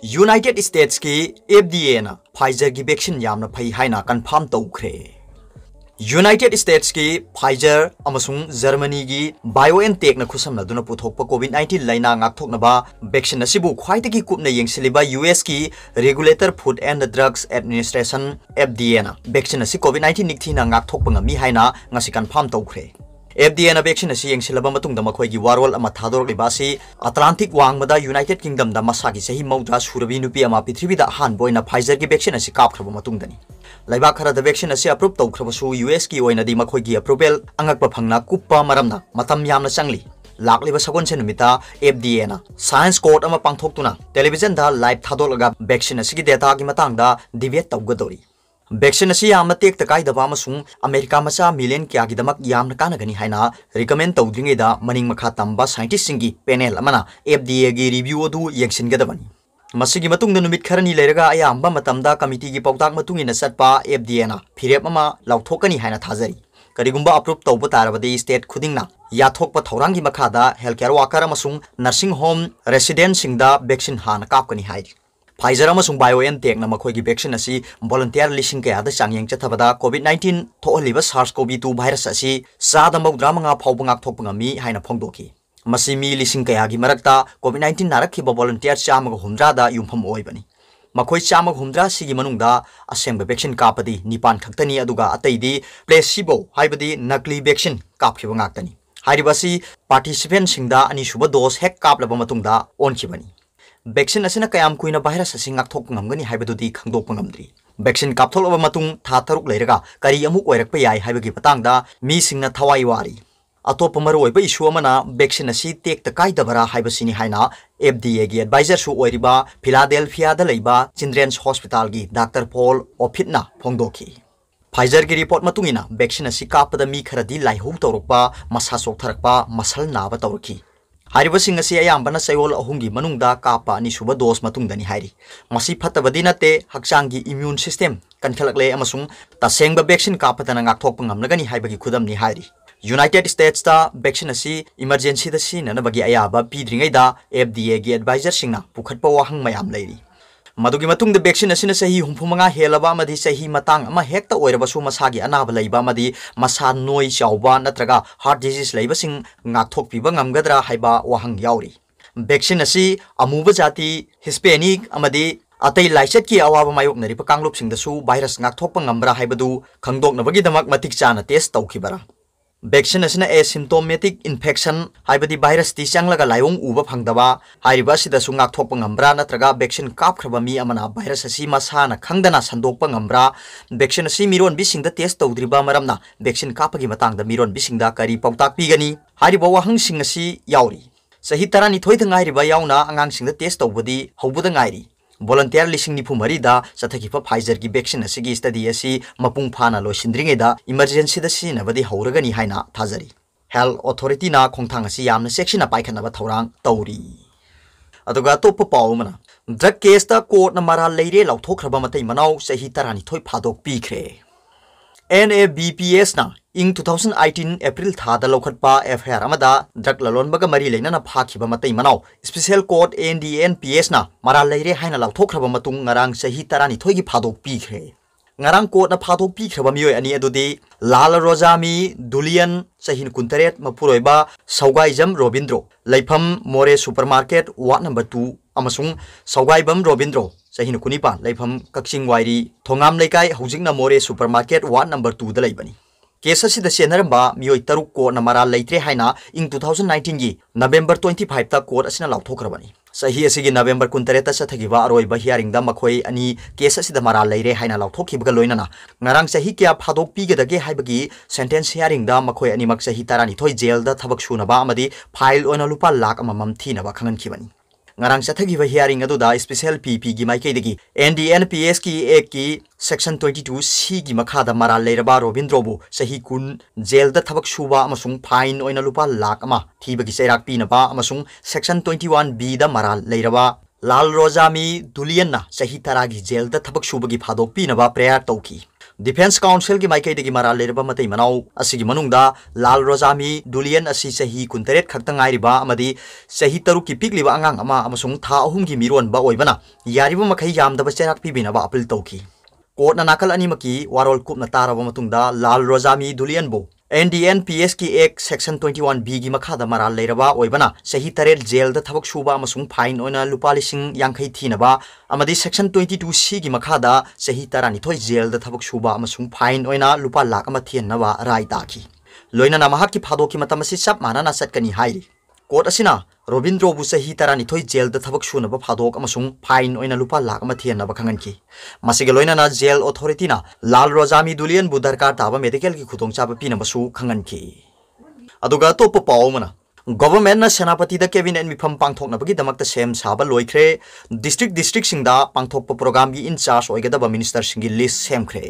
United States की FDA ना Pfizer की वैक्सीन यामना फई हाइना कंफर्म तौखरे। यूनाइटेड स्टेट्स की फाइजर अमसुंग जर्मनी की बायोएनटेक ना खुसमनदुना पुथोकपा कोविड-19 लाइना ngakthoknaba वैक्सीन असिबु ख्वाइदगी कुपना येंगसिलिबा यूएस की regulator food and drugs administration FDA ना वैक्सीन असि कोविड-19 निकथीना ngakthokpa ngami haina ngasi confirm तौखरे। FDA ना वैक्सीन असि येंगसिलबा मतुंगदा मखोइगी वारोल अमा थादोरलिबा असि अटलांटिक वांगमदा यूनाइटेड किंगडम दा मसागी सही मौद्रा सुरबी नुपी अमा पृथ्वीदा हानबोइना फाइजर की वैक्सीन असि कापखरबा मतुंगदनी लाइबाक खरदा वैक्सीन असि अप्रूव तौखरबसु यूएस की ओइनादी मखोइगी अप्रूवल अंगकपा फंगना कुप्पा मरमना मतम यामना चंगली लाकलिबा सगोनसे नुमिता FDA ना साइंस कोर्ट अमा पांथोक्तुना टेलीविजन दा लाइव थादोलगा वैक्सीन असि की डेटा की मतंगदा डिबेट तौगदोरी वैक्सीन असि यामना टेक तकाइदबा अमसुंग अमेरिका मचा मिलियन क्यागिदमक यामना कानगनी हाइना रिकमेंड तौद्रिङैदा मनिंग मखा तंबा साइंटिस्ट सिंगी पैनल अमना FDA की रिव्यू अदु येंगसिनगदबनी मसिगी मतुंगदा नुमित खरनी लेरगा अयामबा मतमदा कमिटी की पौताक मतुंगिना चटपा FDA ना फिरेप अमा लाउथोकनी हाइना थाजरी करिगुंबा अप्रूव तौबा तारबदि स्टेट खुदिंगना याथोकपा थौरांगी मखादा हेल्थ केयर वाकर अमसुंग नर्सिंग होम रेसिडेंट सिंगदा वैक्सीन हाना कापकनी हाइरी फाइजर अमसुंग बायोएनटेक ना मखोइगी वैक्सीन असि वॉलंटियर लिसिंग कयादा चांगयेंग चथबदा कोविड-19 थोहलिबा SARS-CoV-2 भाइरस असि सादा मौद्रा मंगा फाउबा ngakthokpa ngami haina phongdoki मसी मी लिसिंग कयागी मरक्ता कोविड-19 नारखिबा वॉलंटियर चामग हुमद्रा दा युमफम ओइबनी मखोइ चामग हुमद्रा सिगी मनुंगदा असेंबा वैक्सीन कापदी निपान खक्तनी अदुगा अतैदी प्लेसिबो हाइबदी नकली वैक्सीन कापखिबा ngakतनी हाइरिबासी पार्टिसिपेंट सिंगदा अनिसुबा डोज हेक कापलबा मतुंगदा ओनखिबनी वैक्सीन असिना कयाम कुइना भाइरस असि ngakthok ngamgani haibadudi khangdokpa ngamdri vaccine कापथोलबा मतुंग था तरुक लेरगा करी अमुक ओइरकपा याय हाइबगी पतांगदा मी सिंगना थवाई वारी अतोप मरोइबा इशू अमना वैक्सीन असि टेक तकाइदबरा हाइबसिनी हाइना FDA की एडवाइजर सु ओइरिबा फिलाडेल्फिया दा लेबा चिल्ड्रेन्स हॉस्पिटल की डॉक्टर पॉल ओफिटना फोंगदोखी फाइजर की रिपोर्ट मतुंगिना वैक्सीन असि कापदा मी खरदी लाइहौ तौरकपा मसा सोक्थरकपा मसल नाबा तौरखी हारिबसिंग असि अयाम्बना सयोल अहुंगी मनुंगदा कापा अनिसुबा डोज मतुंगदनी हाइरी मसी फत्तबदी नते हक्चांगी इम्यून सिस्टम कनखलकले अमसुंग तसेंगबा वैक्सीन कापतना ngakthokpa ngamnagani haibagi khudamni हाइरी यूनाइटेड स्टेट्स दा वैक्सीन असि इमरजेंसी दा सिननबगी अयाबा पीद्रिङैदा FDA की एडवाइजर सिंगना पुखटपा वाहंग मयाम लैरी मदुगी मतुंग द वैक्सीन असिना सही हुंफुमंगा हेलबा मदि सही मतंग अमा हेक्ता ओइरबसु मसागी अनाबा लैबा मदि मसा नोई Chaoba नत्रगा heart disease लैबसिंग ngakthokपिबा ngamgadra हाइबा वाहंग याउरी vaccine असि अमुबा जाति हिस्पेनिक अमदि अतै लाइसेट की अवाबा मायोकनरिबा कांगलुपसिंगदसु भाइरस ngakthokpa ngambra हाइबदु खंगदोकनबगीदमक मतिक चाना टेस्ट तौखिबरा वैक्सीन असिना एसिम्टोमेटिक इन्फेक्शन हाइबदि भाइरस ति चांगलगा लायोंग उबा फंगदबा हाइरिबा सिदसु ngakthokpa ngambra नत्रगा वैक्सीन कापखरबा मी अमना भाइरस असि मसाना खंगदना संदोकपा ngambra वैक्सीन असि मिरोन बिसिंगदा टेस्ट तौद्रिबा मरमना वैक्सीन कापगी मतंगदा मिरोन बिसिंगदा करी पौताक पिगनी हाइरिबा वाहंग सिंग असि याउरी सही 12 थंगाइरिबा याउना अंगांग सिंगदा टेस्ट तौबदी हौबदा ngairi वॉलंटियर लिसिंग निफु मरीदा चथकिफा फाइजर की वैक्सीन असिगी स्टडी असि मपुंग फाना लोसिंद्रिङैदा इमरजेंसी दा सिनबदी हौरगनी हाइना थाजरी हेल्थ अथॉरिटी ना खोंथांग असि यामना सेक्सिना पाइखनबा थौरांग तौरी अदुगा तोप पाउमना ड्रग केस दा कोर्ट ना मरा लेरे लौथोखरबा मतै मनाव सही 12 फादोक पीखरे NABPS ना इंग 2018 अप्रैल थादा लौखटपा FIR अमदा ड्रग ललोनबगा मरी लेना फाखिबा मतै मनाव स्पेशल कोर्ट NDNPS ना मरा लेरे हाइना लौथोखरबा मतुंग ngarang सही 12 की फादोक पीखरे ngarang कोर्ट ना फादोक पीखरबा मियोय अनि अदुदि लाल रोजामी दुलियन सही 19 मपुरोइबा सौगाइजम रोबिंद्रो लैफम मोरे सुपरमार्केट वार्ड नंबर 2 अमसुंग सौगाइबम रोबिंद्रो सही 19 लैफम कक्सिंग वाइरी थोंगाम लेकाय हौजिंगना मोरे सुपरमार्केट वार्ड नंबर 2 दा लैबनी केस असिदा सेनरबा मियोय तरुक कोर्ट ना मरा लैत्रे हाइना इंग 2019 की नवेंबर 25 ता कोर्ट असिना लाउथोखरबनी सही असिगी नवेंबर 19 ता सथगिबा अरोइबा हियरिंग दा मखोय अनि केस असिदा मरा लैरे हाइना लाउथोखिबगा लोइनना ngarang सही क्या फादोक पीगदगे हाइबगी सेंटेंस हियरिंग दा मखोय अनिमक सही 12 जेल दा थबक सुनबा अमदी फाइल ओना लुपा लाख अमम थीनबा खंगनखिबनी ngarang सथगिबा हियरिंग अदुदा स्पेशल PP की माइकेदगी NDNPS की एक की सेक्शन 22C की मखादा मरा लेरबा रोबिंद्रोबु सही कुन जेल दा थबक सुबा अमसुंग फाइन ओइना लुपा लाख अमा थीबगी चैराक पीनबा अमसुंग सेक्शन 21B दा मरा लेरबा लाल रोजामी दुलियन ना सही 13 की जेल दा थबक सुबगी फादोक पीनबा प्रेयर तौखी डिफेंस काउंसिल की माइकई मराल लेरबा मतई मनाउ असिगी मनुंगदा लाल रोजामी दुलियन असि सही कुंतरेट खक्तंग आइरिबा अमदी सही तरुक की पिकलिबा अंगांग अमा अमसुंग था अहुम की मिरोनबा ओइबना यारिबा मखै यामदबा चेराक पिबिनबा अपील तौखी कोर्टना नाकल अनिमकी वारोल कुपना तारबा मतुंगदा लाल रोजामी दुलियन बो NDNPS की एक सेक्शन 21B की मखादा मराल लेरबा ओइबना सही तरेल जेल द थबक सुबा अमसुंग फाइन ओइना लुपा लिसिंग यांखै थीनबा अमदी सेक्शन 22C की मखादा सही तरानिथोय जेल द थबक सुबा अमसुंग फाइन ओइना लुपा लाख अमा थेनबा राय ताखी लोइना महक की फादो की मतम असि सब मानना सटकनी हाइरि कोर्ट असिना रोबिंद्रो बु सही तरानिथोय जेल द थबक सुनबा फादोक अमसुंग फाइन ओइना लुपा लाख अमा थेनबा खंगनकी मसिगे लोइना जेल अथॉरिटीना लाल रोजामी दुलियन बु दरकार ताबा मेडिकल की खुदोंचाबा पिनबसु खंगनकी अदुगा तोप पावमना गवर्नमेंट सेनापति द कैबिनेट मिफम पांथोकनबगी दमकता सेम साबा लोइख्रे डिस्ट्रिक्ट सिंगदा पांथोकप प्रोग्राम की इंचार्ज ओइगदबा मिनिस्टर सिंगी लिस्ट सेमख्रे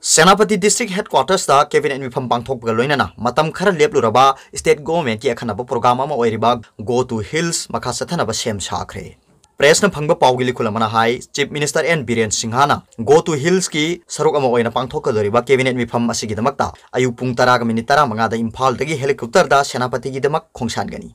सेनापति डिस्ट्रिक्ट हेडक्वार्टर्स दा कैबिनेट मिफम पांथोकपगा लोइनाना मतम खर लेपलुरबा स्टेट गवर्नमेंट की अखनबा प्रोग्राम अमा ओइरिबा गो टू हिल्स मखा सथनबा सेम साख्रे प्रेस न फंगबा पावगी लिखुलमना हाई चीफ मिनिस्टर एन बीरेन सिंहाना गो टू हिल्स की सरुक अमा ओइना पांथोकदोरिबा कैबिनेट मिफम असिगिदमक्ता अयु पुंग 10 मिनिट 15 दा इम्फाल दगी हेलीकॉप्टर दा सेनापति गिदमक खोंगसानगनी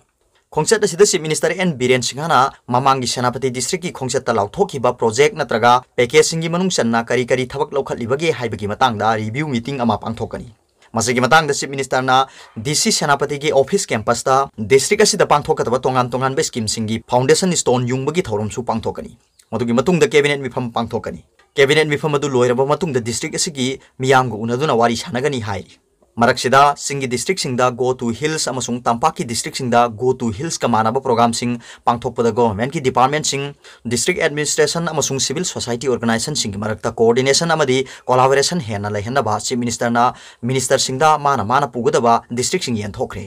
खोंगसेट असिदा चीफ मिनिस्टर एन बीरेन सिंहाना ममांगी सेनापति डिस्ट्रिक्ट की खोंगसेट लाउथोखिबा प्रोजेक्ट नत्रगा पैकेजिंग की मनुंग चन्ना करी करी थबक लौखलिबगे हाइबगी मतंगदा रिव्यू मीटिंग अमा पांथोकनी मसिगी मतंगदा चीफ मिनिस्टर ना डीसी सेनापति की ऑफिस कैंपस दा डिस्ट्रिक्ट असिदा पांथोकतबा तोंगान तोंगान बे स्कीम सिंगी फाउंडेशन स्टोन युंगबगी थौरमसु पांथोकनी मदुगी मतुंगदा कैबिनेट मिफम पांथोकनी कैबिनेट मिफम अदु लोइरबा मतुंगदा डिस्ट्रिक्ट असिगी मियांगु उनदुना वारी सानगनी हाइरि मरक्सिदा सिंगी डिस्ट्रिक्ट सिंगदा गो टू हिल्स अमसुंग तंपाकी डिस्ट्रिक्ट सिंगदा गो टू हिल्स का मानब प्रोग्राम सिंग पांथोकपदा गवर्नमेंट की डिपार्टमेंट सिंग डिस्ट्रिक्ट एडमिनिस्ट्रेशन अमसुंग सिविल सोसाइटी ऑर्गेनाइजेशन सिंग मरक्ता कोऑर्डिनेशन अमदी कोलैबोरेशन हेना लैहनबा चीफ मिनिस्टर ना मिनिस्टर सिंगदा माना पुगदबा डिस्ट्रिक्ट सिंग येनथोखरे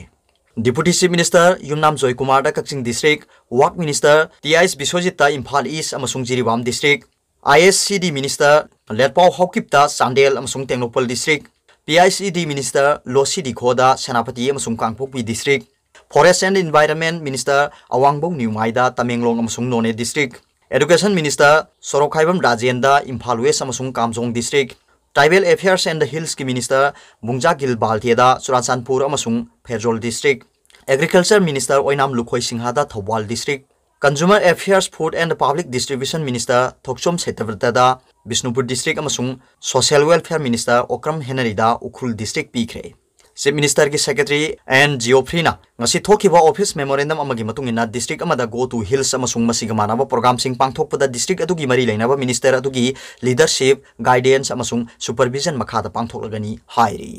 deputy chief minister Yumnam Joy Kumar दा Kakching district work minister TIS Biswajit Imphal East अमसुंग Jiribam district ISCD minister Letpao हॉकिप्ता चांदेल अमसुंग टेंगलोपल डिस्ट्रिक्ट PICD मिनिस्टर लोसीडी खोदा सेनापति अमसुंग Kangpokpi district forest and environment minister Awangbow न्यूमाइदा तमेंगलोंग अमसुंग Noney district education minister Sorokhaibam राजेंदा Imphal West अमसुंग Kamjong district tribal affairs and hills की मिनिस्टर बुंजागिल बालथेदा चुराचानपुर अमसुंग Pherzawl district agriculture minister Oinam Lukhoi सिंहादा Thoubal district consumer affairs food and public distribution minister Thokchom सेतव्रतदा बिष्णुपुर डिस्ट्रिक्ट अमसुंग सोशल वेलफेयर मिनिस्टर ओक्रम हेनरीदा उखरुल डिस्ट्रिक्ट पीखरे चीफ मिनिस्टर की सेक्रेटरी एन जियोफ्रीना ngasi thokiba office memorandum amagi matungina district amada go to hills amasung masiga manaba program sing pangthokpada district adugi mari leinaba minister adugi leadership guidance amasung supervision makhada pangthoklagani hairi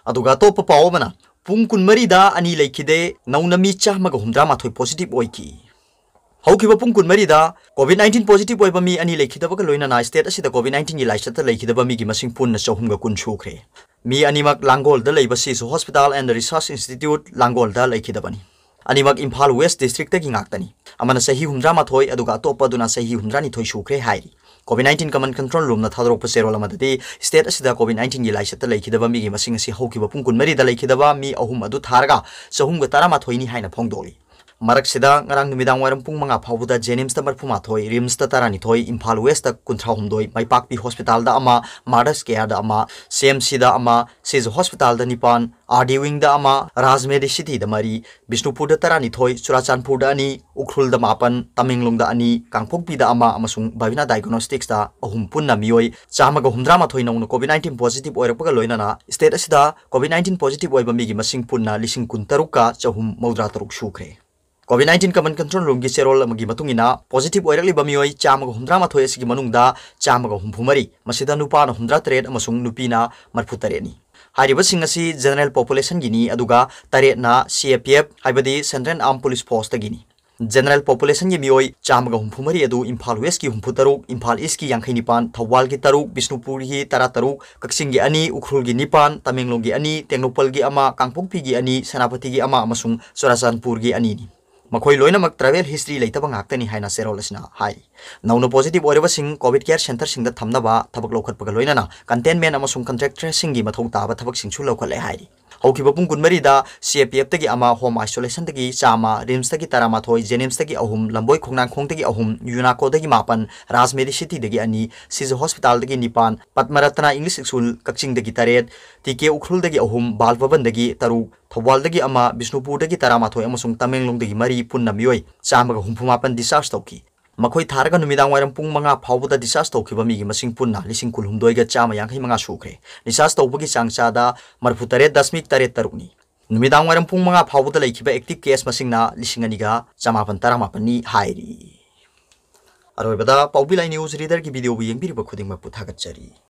aduga top pawmana pung kunmari da ani leikide nauna mi chahmaga humdra mathoi positive oiki हौकिबा पुंग कुनमरी दा कोविड-19 positive ओइबा मी अनि लेखिदबा लोइना ना state असिदा कोविड-19 की लाइसत लेखिदबा मी की मसिंग पुन चहुमगा कुन सुख्रे मी अनिमक लांगोल दा लेबा सिसु hospital and research institute Langol दा लेखिदबनी अनिमक इम्फाल वेस्ट डिस्ट्रिक्ट तकी ngaktani amana sahi humdra mathoi aduga topa duna sahi humdra ni thoi sukhre hairi कोविड-19 कमन कंट्रोल रूम ना थादरोप सेरोल अमददी स्टेट असिदा कोविड-19 की लाइसत लेखिदबा मी की मसिंग असि हौकिबा पुंग कुनमरी दा लेखिदबा मी अहुम अदु थारगा सहुमगा तारा माथoi नि हाइना फोंगदोली मरक्सिदा ngarang numidang waram pung manga phawuda jenims ta marphuma thoi rims ta tarani thoi imphal west ta kunthra humdoi maipakpi hospital da ama marders care da ama CMC da ama sis hospital da nipan RD wing da ama rajmedi city da mari bishnupur da tarani thoi churachandpur da ani ukhrul da mapan tamenglong da ani kangphokpi da ama amasung bhavina diagnostics da ahum punna mioi chamaga humdra ma thoi nong covid-19 positive oirapaga loina na state asida covid-19 positive oiba mi gi masing punna lising kuntaruk ka chahum maudra taruk sukre कोविड-19 कमन control room की सेरोल अमगी मतुंगिना positive ओइरली बमियोय चामग हुंद्रा माथोय असगी मनुंगदा चामग हुंफुमरी मसिदा नुपा न हुंद्रा तरेट अमसुंग नुपीना मरफु तरेनी हारिबा सिंग असि general population गिनी अदुगा तरेट ना CAPF हाइबदी central arm police force तगिनी general population की मियोय चामग हुंफुमरी अदु इम्फाल वेस्ट की हुंफुतरुक इम्फाल ईस्ट की यांखै निपान थौवाल की तरुक बिष्णुपुर की तरा तरुक कक्सिंग की अनि उखरुल की निपान तमेंगलों की अनि टेंगलोपल की अमा कांगपोकपी की अनि सेनापति की अमा अमसुंग चुराचानपुर की अनि मखोई लोइनमक ट्रैवल हिस्ट्री लेतबा ngaktani haina serolesna hai nauno positive oreba sing covid care center sing da thamnaba thabak lokhatpaga loinana containment amasung contact tracing gi mathong taba thabak sing chu lokhale hai हौखिबा पुंग कुनमरीदा CPF तगी अमा home isolation तगी Chama RIMS तगी तरामाथोय जेनिम्स तगी अहुम लंबोय खोंगनांग खोंग तगी अहुम यूनाको तगी मापन राजमेडी city तगी अनि सिज hospital तगी निपान पद्मरत्ना English school Kakching तगी Taret टीके उखरुल तगी अहुम बाल भवन तगी तरु थौबाल तगी अमा बिष्णुपुर तगी तरामाथोय अमसुंग तमेंगलोंग तगी मरी पुन्ना मियोय चामगा हुंफुमापन डिस्चार्ज तौकी मखोई थारगा नुमिदांग वायरम पुंग मंगा फावबदा डिस्चार्ज तौखिबा मिगी मसिंग पुन्ना लिसिंग कुलहुमदोयगा चामा यांखै मंगा सुख्रे डिस्चार्ज तौबगी चांगचादा मरफुतरे दशमिक तरे तरुकनी नुमिदांग वायरम पुंग मंगा फावबदा लैखिबा एक्टिव केस मसिंगना लिसिंग अनिगा चमापन तरामापननी हाइरी अरोयबदा पाउबिलाई न्यूज रीडर की वीडियो येंबिरिबा खुदिंगमकपु थागतचरी।